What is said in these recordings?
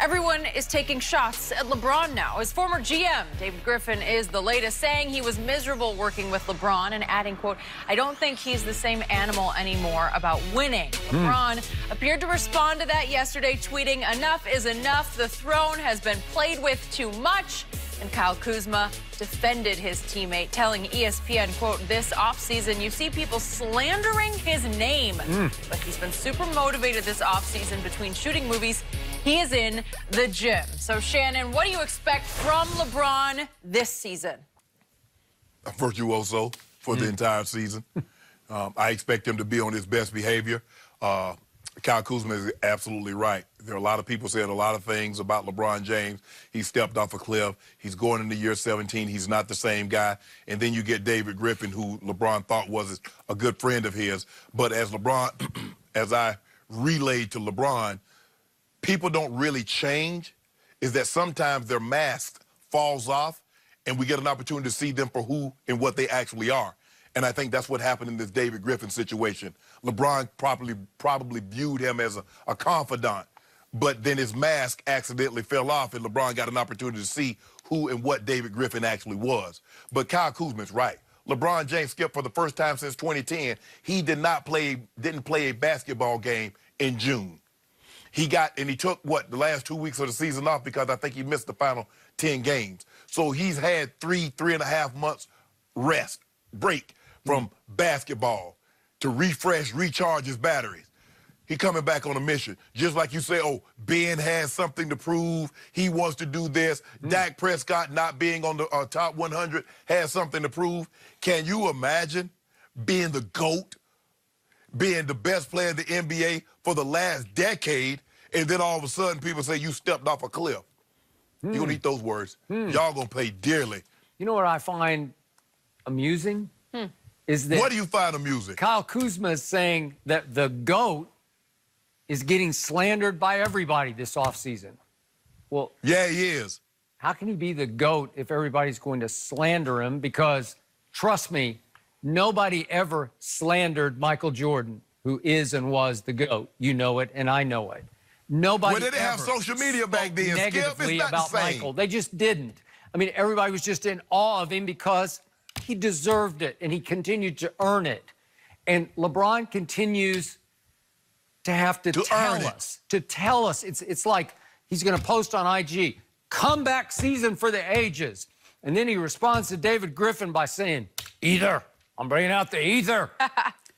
Everyone is taking shots at LeBron now. His former GM, David Griffin, is the latest, saying he was miserable working with LeBron and adding, quote, "I don't think he's the same animal anymore about winning." LeBron appeared to respond to that yesterday, tweeting, "Enough is enough. The throne has been played with too much." And Kyle Kuzma defended his teammate, telling ESPN, quote, "This offseason, you see people slandering his name. But he's been super motivated this offseason between shooting movies. He is in the gym." So, Shannon, what do you expect from LeBron this season? A virtuoso for the entire season. I expect him to be on his best behavior. Kyle Kuzma is absolutely right. There are a lot of people saying a lot of things about LeBron James. He stepped off a cliff. He's going into year 17. He's not the same guy. And then you get David Griffin, who LeBron thought was a good friend of his. But as LeBron, as I relayed to LeBron, people don't really change. Is that sometimes their mask falls off and we get an opportunity to see them for who and what they actually are. And I think that's what happened in this David Griffin situation. LeBron probably viewed him as a confidant, but then his mask accidentally fell off, and LeBron got an opportunity to see who and what David Griffin actually was. But Kyle Kuzma's right. LeBron James, Skip, for the first time since 2010, he didn't play a basketball game in June. He took, the last 2 weeks of the season off because I think he missed the final 10 games. So he's had three and a half months break from basketball to refresh, recharge his batteries. He coming back on a mission. Just like you say, oh, Ben has something to prove. He wants to do this. Dak Prescott not being on the top 100 has something to prove. Can you imagine being the GOAT, being the best player in the NBA for the last decade, and then all of a sudden people say you stepped off a cliff? You're going to eat those words. Y'all going to pay dearly. You know what I find amusing? Is that what do you find amusing? Kyle Kuzma is saying that the GOAT is getting slandered by everybody this offseason. Well, yeah, he is. How can he be the GOAT if everybody's going to slander him? Because, trust me, nobody ever slandered Michael Jordan, who is and was the GOAT. You know it, and I know it. Nobody they didn't have social media back then, negatively about Michael. They just didn't. I mean, everybody was just in awe of him because he deserved it, and he continued to earn it. And LeBron continues to have to tell us. It's like he's going to post on IG, comeback season for the ages. And then he responds to David Griffin by saying, "Ether. I'm bringing out the ether.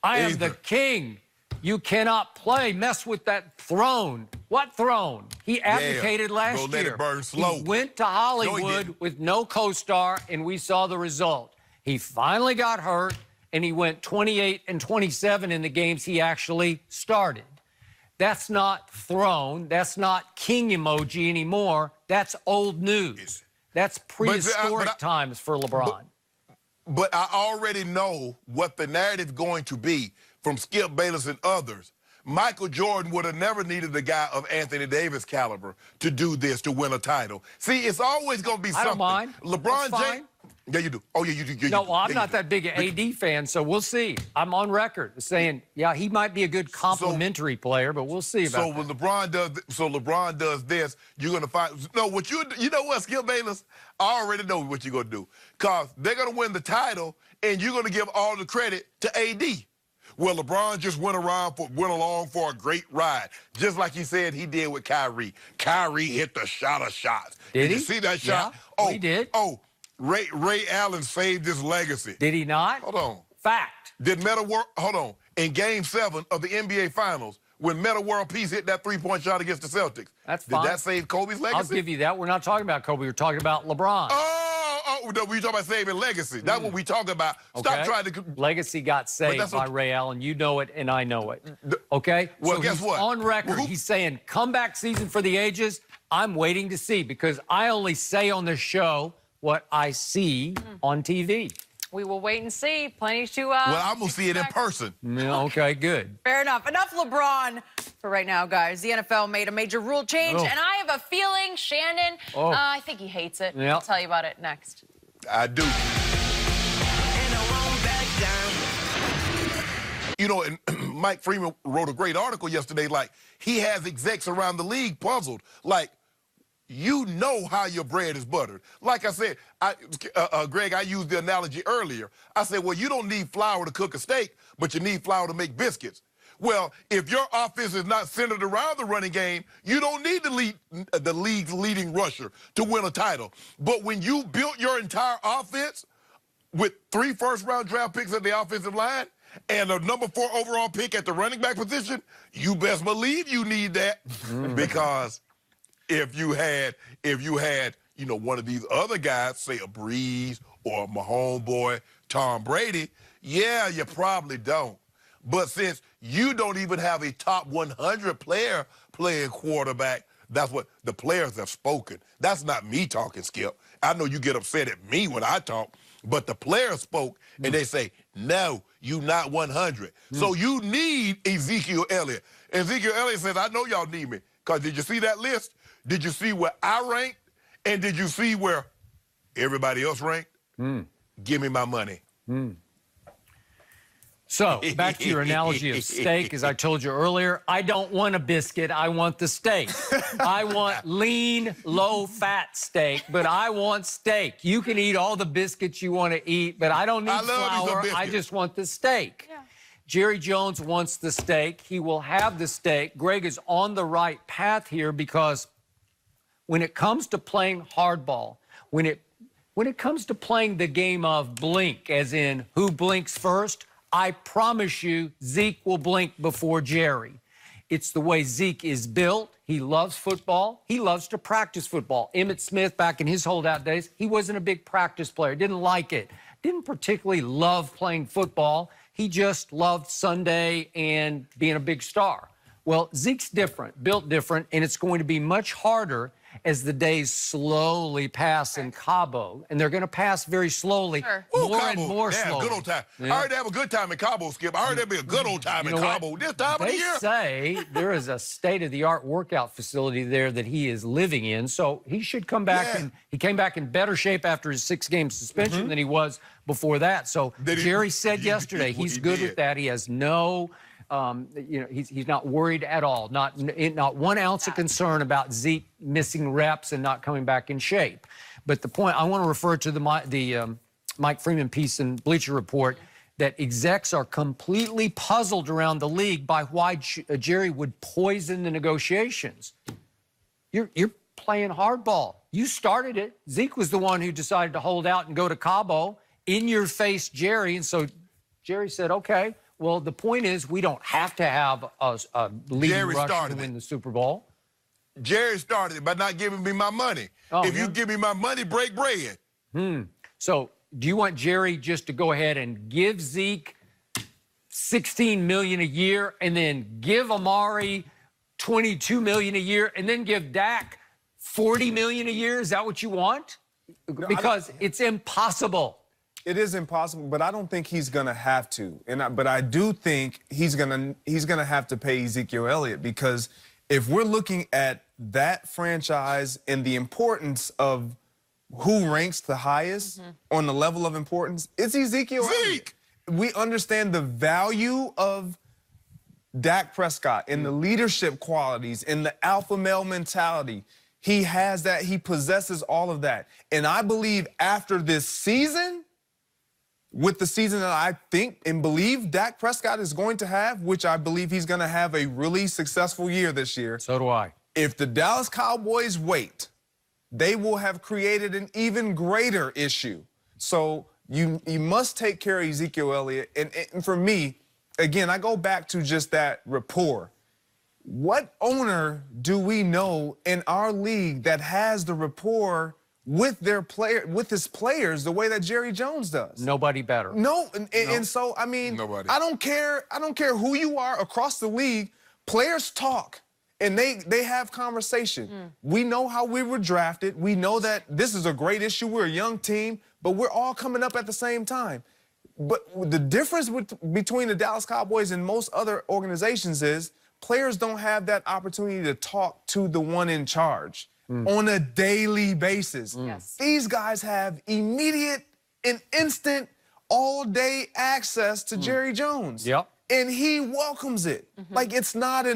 I am the king. You cannot mess with that throne." What throne? He abdicated last year. Let it burn slow. He went to Hollywood with no co-star, and we saw the result. He finally got hurt, and he went 28 and 27 in the games he actually started. That's not throne. That's not king emoji anymore. That's old news. That's prehistoric times for LeBron. But I already know what the narrative's going to be from Skip Bayless and others. Michael Jordan would have never needed a guy of Anthony Davis' caliber to do this, to win a title. See, it's always going to be something. I don't mind. LeBron James. Yeah, you do. Oh, yeah, you do. No, well, I'm not that big an AD fan, so we'll see. I'm on record saying, yeah, he might be a good complimentary player, but we'll see about that. LeBron does this, you're going to find. No, you know what, Skip Bayless? I already know what you're going to do. Because they're going to win the title, and you're going to give all the credit to AD. Well, LeBron just went along for a great ride, just like he said he did with Kyrie. Kyrie hit the shot of shots. Did he? You see that shot? Yeah, oh, he did. Oh, Ray Allen saved his legacy. Did he not? Hold on. Fact. Hold on. In Game 7 of the NBA Finals, when Metta World Peace hit that three-point shot against the Celtics, that's fine. Did that save Kobe's legacy? I'll give you that. We're not talking about Kobe. We're talking about LeBron. No, we talking about saving legacy. That's what we talking about. Stop trying to... Legacy got saved by Ray Allen. You know it, and I know it. Okay? Well, so guess what? On record, he's saying, comeback season for the ages. I'm waiting to see, because I only say on this show what I see on TV. We will wait and see. Plenty to well, I'm going to see it in person. Okay, good. Fair enough. Enough LeBron for right now, guys. The NFL made a major rule change, and I have a feeling, Shannon, I think he hates it. I'll tell you about it next. I do. You know, and Mike Freeman wrote a great article yesterday, like, he has execs around the league puzzled. Like, you know how your bread is buttered. Like I said, Greg, I used the analogy earlier. I said, well, you don't need flour to cook a steak, but you need flour to make biscuits. Well, if your offense is not centered around the running game, you don't need the league's leading rusher to win a title. But when you built your entire offense with 3 first-round draft picks at the offensive line and a number 4 overall pick at the running back position, you best believe you need that because if you had, you know, one of these other guys, say a Breeze or my homeboy Tom Brady, yeah, you probably don't. But since you don't even have a top 100 player playing quarterback, that's what the players have spoken. That's not me talking, Skip. I know you get upset at me when I talk, but the players spoke, and they say, no, you not 100. So you need Ezekiel Elliott. Ezekiel Elliott says, I know y'all need me, because did you see that list? Did you see where I ranked? And did you see where everybody else ranked? Give me my money. So, back to your analogy of steak, as I told you earlier, I don't want a biscuit, I want the steak. I want lean, low-fat steak, but I want steak. You can eat all the biscuits you want to eat, but I don't need flour, I just want the steak. Yeah. Jerry Jones wants the steak. He will have the steak. Greg is on the right path here because when it comes to playing hardball, when it comes to playing the game of blink, as in who blinks first, I promise you, Zeke will blink before Jerry. It's the way Zeke is built. He loves football. He loves to practice football. Emmitt Smith, back in his holdout days, he wasn't a big practice player, didn't like it, didn't particularly love playing football. He just loved Sunday and being a big star. Well, Zeke's different, built different, and it's going to be much harder as the days slowly pass in Cabo, and they're going to pass very slowly, more and more slowly. Good old time. I heard they have a good time in Cabo, Skip. I heard there'd be a good old time in Cabo this time of the year. They say there is a state-of-the-art workout facility there that he is living in, so he should come back, and he came back in better shape after his 6-game suspension than he was before that. So Jerry said yesterday he's good with that. He has no... you know, he's not worried at all, not 1 ounce of concern about Zeke missing reps and not coming back in shape. But the point, I want to refer to the Mike Freeman piece in Bleacher Report that execs are completely puzzled around the league by why Jerry would poison the negotiations. You're playing hardball. You started it. Zeke was the one who decided to hold out and go to Cabo. In your face, Jerry. And so Jerry said, okay. Well, the point is we don't have to have a leading rusher to win the Super Bowl. Jerry started it by not giving me my money. If you give me my money, break bread. So do you want Jerry just to go ahead and give Zeke $16 million a year and then give Amari $22 million a year and then give Dak $40 million a year? Is that what you want? Because it's impossible. It is impossible, but I don't think he's gonna have to. But I do think he's gonna have to pay Ezekiel Elliott, because if we're looking at that franchise and the importance of who ranks the highest on the level of importance, it's Ezekiel Elliott. We understand the value of Dak Prescott and the leadership qualities and the alpha male mentality. He has that. He possesses all of that. And I believe after this season, with the season that I think and believe Dak Prescott is going to have, which I believe he's going to have a really successful year this year. So do I. If the Dallas Cowboys wait, they will have created an even greater issue. So you must take care of Ezekiel Elliott. And for me, again, I go back to just that rapport. What owner do we know in our league that has the rapport with his players the way that Jerry Jones does? Nobody better. No, and so I mean, I don't care who you are across the league. Players talk and they have conversation. We know how we were drafted. We know that this is a great issue. We're a young team, but we're all coming up at the same time. But the difference between the Dallas Cowboys and most other organizations is players don't have that opportunity to talk to the one in charge on a daily basis. These guys have immediate and instant all-day access to Jerry Jones. And he welcomes it. Like it's not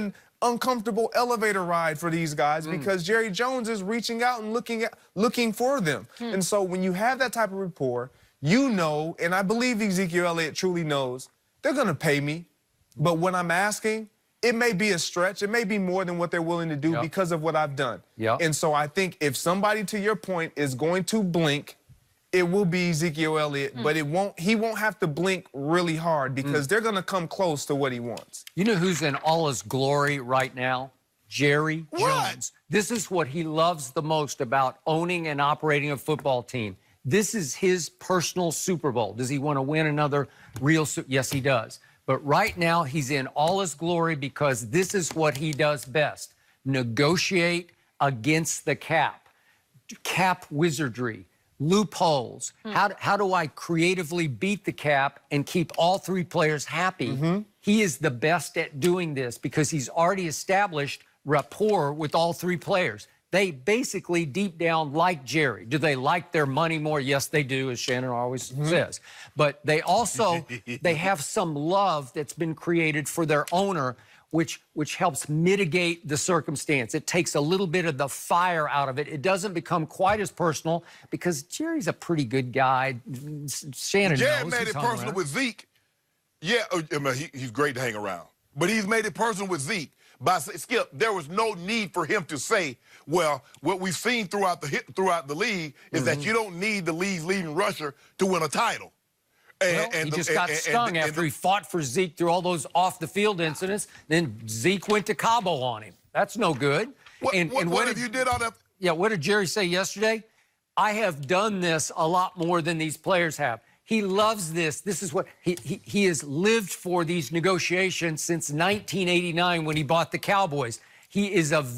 uncomfortable elevator ride for these guys because Jerry Jones is reaching out and looking for them. And so when you have that type of rapport, you know, and I believe Ezekiel Elliott truly knows, they're going to pay me. But when I'm asking, it may be a stretch. It may be more than what they're willing to do because of what I've done. And so I think if somebody, to your point, is going to blink, it will be Ezekiel Elliott, but he won't have to blink really hard because they're going to come close to what he wants. You know who's in all his glory right now? Jerry Jones. This is what he loves the most about owning and operating a football team. This is his personal Super Bowl. Does he want to win another real Super Bowl? Yes, he does. But right now, he's in all his glory because this is what he does best. Negotiate against the cap. Cap wizardry. Loopholes. How do I creatively beat the cap and keep all three players happy? He is the best at doing this because he's already established rapport with all three players. They basically deep down like Jerry. Do they like their money more? Yes, they do, as Shannon always says. But they also, they have some love that's been created for their owner, which helps mitigate the circumstance. It takes a little bit of the fire out of it. It doesn't become quite as personal because Jerry's a pretty good guy. Shannon Jerry knows. made it personal with Zeke. Yeah, I mean, he's great to hang around. But he's made it personal with Zeke. By Skip, there was no need for him to say, well, what we've seen throughout the league is that you don't need the league's leading rusher to win a title. He just got stung after he fought for Zeke through all those off-the-field incidents. Then Zeke went to Cabo on him. That's no good. What if you did all that? Yeah, what did Jerry say yesterday? I have done this a lot more than these players have. He loves this. This is what he has lived for, these negotiations since 1989 when he bought the Cowboys. He is a